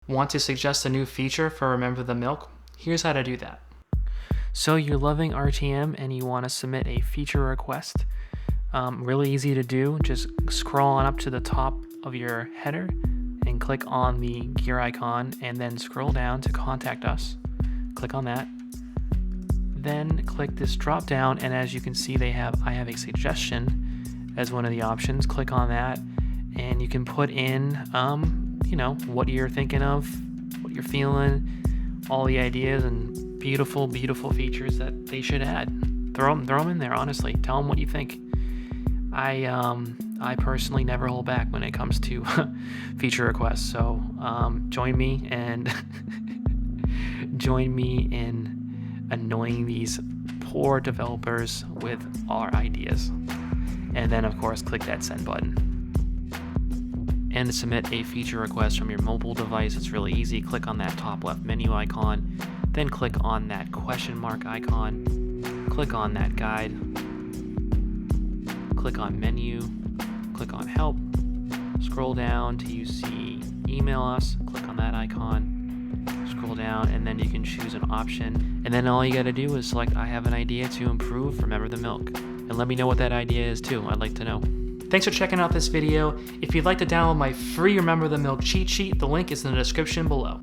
Want to suggest a new feature for Remember the Milk? Here's how to do that. So you're loving RTM and you want to submit a feature request. Really easy to do. Just scroll on up to the top of your header and click on the gear icon, and then scroll down to Contact Us. Click on that. Then click this drop down, and as you can see, I have a suggestion as one of the options. Click on that, and you can put in, what you're thinking of, what you're feeling, all the ideas and beautiful, beautiful features that they should add. Throw them in there, honestly. Tell them what you think. I personally never hold back when it comes to feature requests. So join me in annoying these poor developers with our ideas. And then, of course, click that send button. And submit a feature request from your mobile device. It's really easy. Click on that top left menu icon, then click on that question mark icon, click on that guide, click on menu, click on help, scroll down till you see email us, click on that icon, scroll down, and then you can choose an option. And then all you got to do is select I have an idea to improve Remember the Milk. And let me know what that idea is too. I'd like to know. Thanks for checking out this video. If you'd like to download my free Remember the Milk cheat sheet, the link is in the description below.